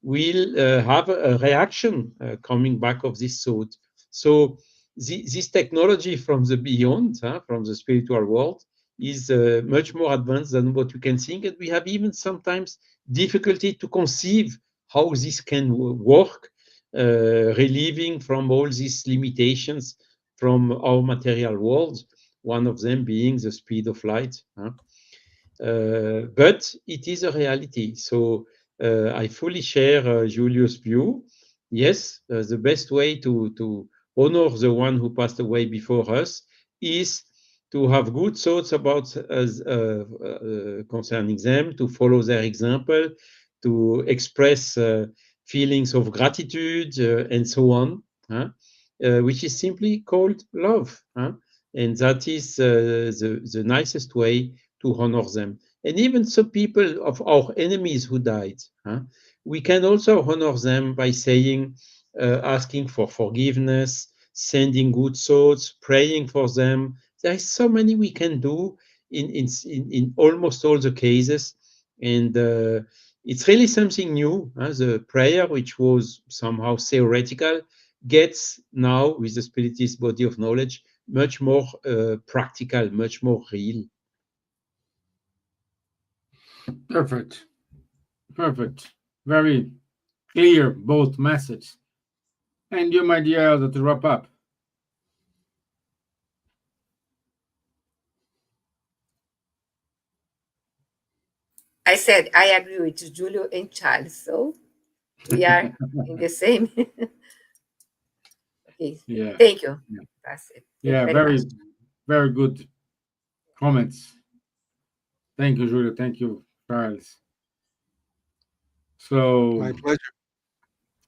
will have a reaction coming back of this thought. So this technology from the beyond, from the spiritual world, is much more advanced than what we can think, and we have even sometimes difficulty to conceive how this can work, relieving from all these limitations from our material world, one of them being the speed of light. But it is a reality. So I fully share Julius' view. Yes, the best way to honor the one who passed away before us is to have good thoughts about us concerning them, to follow their example, to express feelings of gratitude and so on, which is simply called love. And that is the nicest way to honor them. And even some people of our enemies who died, we can also honor them by saying, asking for forgiveness, sending good thoughts, praying for them. There is so many we can do in almost all the cases. And it's really something new. The prayer, which was somehow theoretical, gets now, with the Spiritist body of knowledge, much more practical, much more real. Perfect. Perfect. Very clear, both messages. And you, my dear Elsa, to wrap up. I said I agree with Julio and Charles, so we are in the same. Okay, Yeah. thank you. Yeah. That's it. Thank Yeah, you very, much. very good comments. Thank you, Julio. Thank you, Charles. So My pleasure.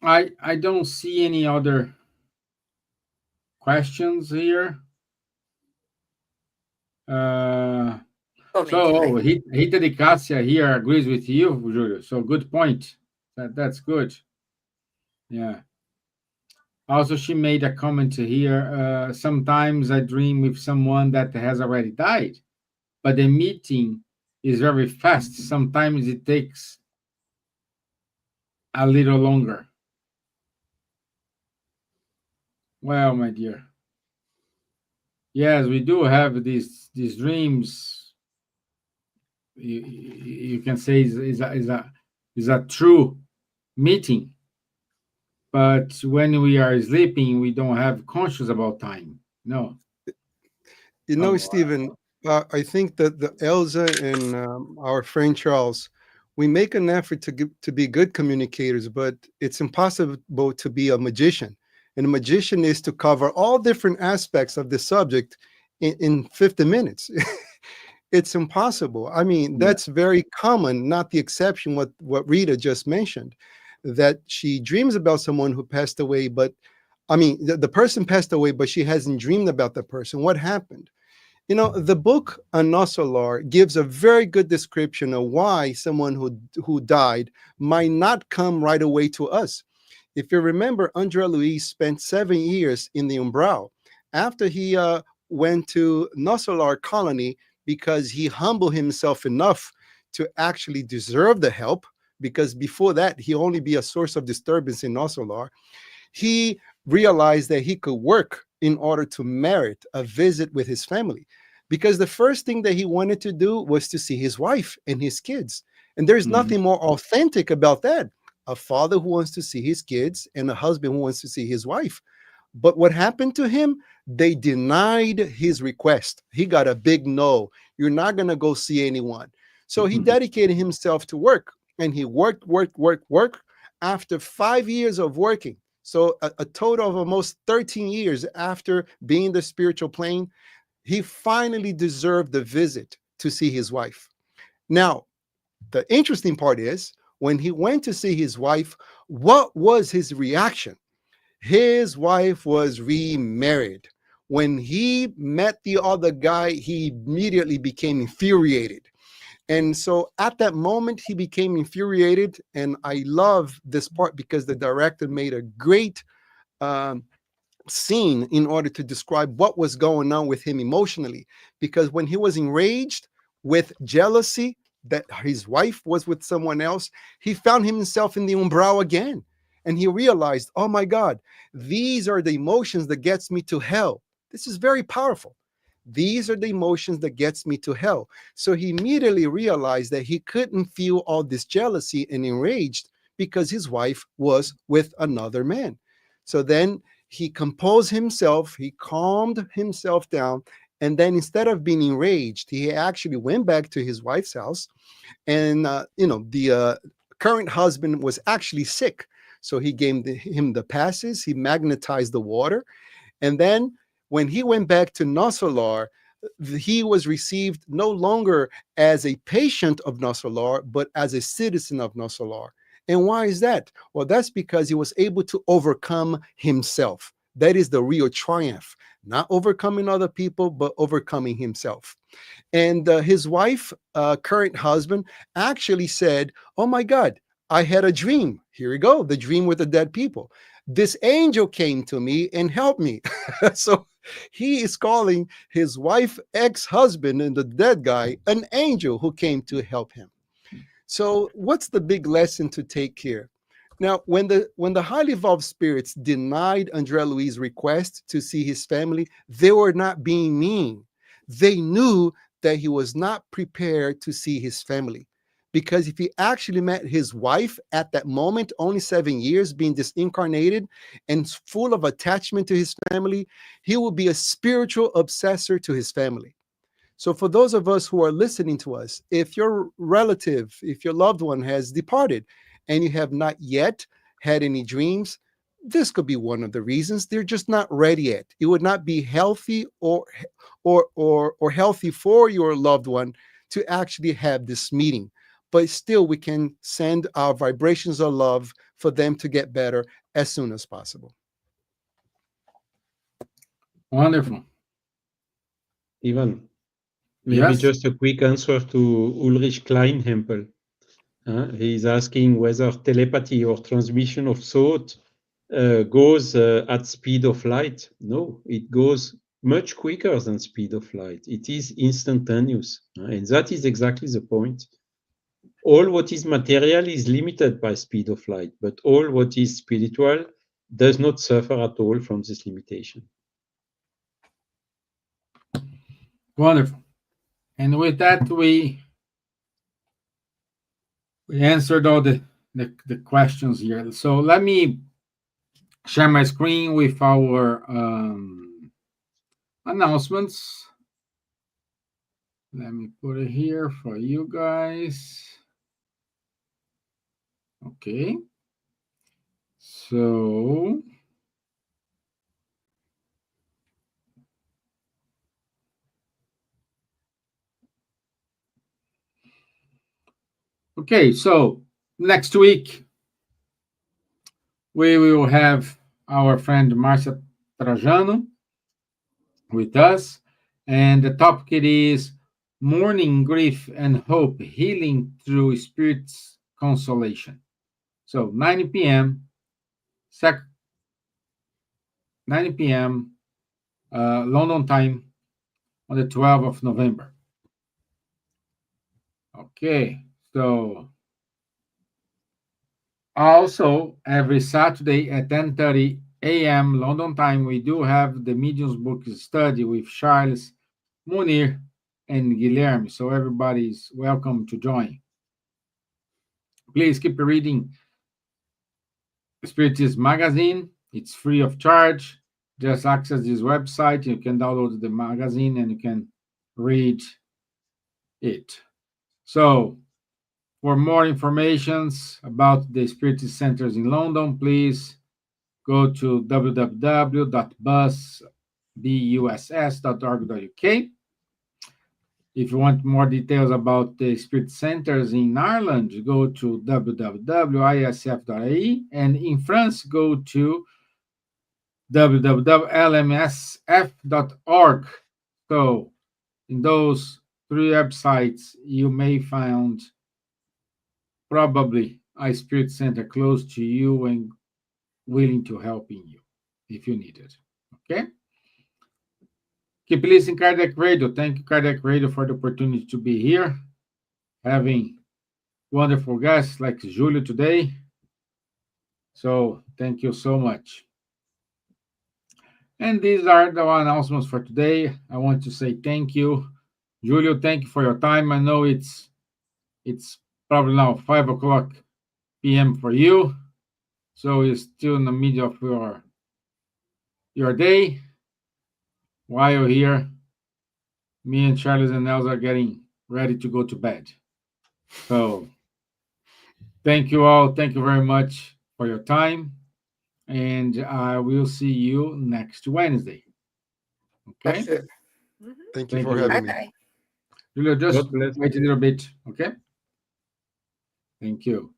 I don't see any other questions here. Comment, So right? Rita de Cassia here agrees with you, Julio. So good point. That's good. Yeah. Also, she made a comment here. Sometimes I dream with someone that has already died, but the meeting is very fast. Sometimes it takes a little longer. Well, my dear, yes, we do have these dreams. You can say is a true meeting, but when we are sleeping, we don't have conscious about time. No. You know, Oh, Stephen, I think that the Elsa and our friend Charles, we make an effort to be good communicators, but it's impossible to be a magician. And a magician is to cover all different aspects of the subject in 50 minutes. It's impossible. I mean, yeah. that's very common, not the exception, what Rita just mentioned, that she dreams about someone who passed away, but I mean, the person passed away, but she hasn't dreamed about the person. What happened? You know, the book Anosolar gives a very good description of why someone who died might not come right away to us. If you remember, Andre Luis spent 7 years in the Umbral after he went to Nosolar colony because he humbled himself enough to actually deserve the help, because before that, he only be a source of disturbance in Nosolar. He realized that he could work in order to merit a visit with his family, because the first thing that he wanted to do was to see his wife and his kids. And there's nothing more authentic about that. A father who wants to see his kids and a husband who wants to see his wife. But what happened to him? They denied his request. He got a big no. You're not going to go see anyone. So he dedicated himself to work, and he worked. After 5 years of working, so a total of almost 13 years after being the spiritual plane, he finally deserved the visit to see his wife. Now, the interesting part is when he went to see his wife, what was his reaction? His wife was remarried. When he met the other guy, he immediately became infuriated. And so at that moment, he became infuriated. And I love this part because the director made a great scene in order to describe what was going on with him emotionally. Because when he was enraged with jealousy that his wife was with someone else, he found himself in the umbral again. And he realized, oh my God, these are the emotions that gets me to hell. This is very powerful. These are the emotions that gets me to hell. So he immediately realized that he couldn't feel all this jealousy and enraged because his wife was with another man. So then he composed himself, he calmed himself down, and then instead of being enraged, he actually went back to his wife's house. And the current husband was actually sick, so he gave him the passes. He magnetized the water, and then when he went back to Nosolar, he was received no longer as a patient of Nosolar, but as a citizen of Nosolar. And why is that? Well, that's because he was able to overcome himself. That is the real triumph, not overcoming other people, but overcoming himself. And his wife, current husband, actually said, "Oh my God, I had a dream. Here we go, the dream with the dead people. This angel came to me and helped me." So he is calling his wife, ex-husband, and the dead guy an angel who came to help him. So what's the big lesson to take here? Now, when the highly evolved spirits denied André Louis' request to see his family, they were not being mean. They knew that he was not prepared to see his family. Because if he actually met his wife at that moment, only 7 years being disincarnated and full of attachment to his family, he will be a spiritual obsessor to his family. So for those of us who are listening to us, if your relative, if your loved one has departed and you have not yet had any dreams, this could be one of the reasons. They're just not ready yet. It would not be healthy or healthy for your loved one to actually have this meeting. But still, we can send our vibrations of love for them to get better as soon as possible. Wonderful. Stevan, maybe Yes. just a quick answer to Ulrich Kleinhempel. He's asking whether telepathy or transmission of thought goes at speed of light. No, it goes much quicker than speed of light. It is instantaneous, and that is exactly the point. All what is material is limited by speed of light, but all what is spiritual does not suffer at all from this limitation. Wonderful. And with that, we answered all the questions here. So let me share my screen with our announcements. Let me put it here for you guys. Okay. So okay, so next week we will have our friend Marcia Trajano with us, and the topic is mourning, grief, and hope, healing through spirit's consolation. So 9 p.m. 9 p.m. London time on the 12th of November. Okay, so also every Saturday at 10:30 a.m. London time, we do have the Mediums book study with Charles, Munir, and Guilherme. So everybody's welcome to join. Please keep reading Spiritist Magazine. It's free of charge. Just access this website. You can download the magazine and you can read it. So, for more informations about the Spiritist Centers in London, please go to www.buss.org.uk. If you want more details about the Spirit Centers in Ireland, go to www.isf.ie, and in France, go to www.lmsf.org. So, in those three websites, you may find probably a Spirit Center close to you and willing to help you if you need it. Okay? Keep listening, Kardec Radio. Thank you, Kardec Radio, for the opportunity to be here, having wonderful guests like Julio today. So, thank you so much. And these are the announcements for today. I want to say thank you, Julio. Thank you for your time. I know it's probably now 5 o'clock p.m. for you, so you're still in the middle of your day. While you're here, me and Charles and Elsa are getting ready to go to bed. So thank you all. Thank you very much for your time. And I will see you next Wednesday. For Okay? sure. Mhm. Thank you Thank for you. having me. Bye-bye. Julio, just God bless. wait a little bit. Okay? Thank you.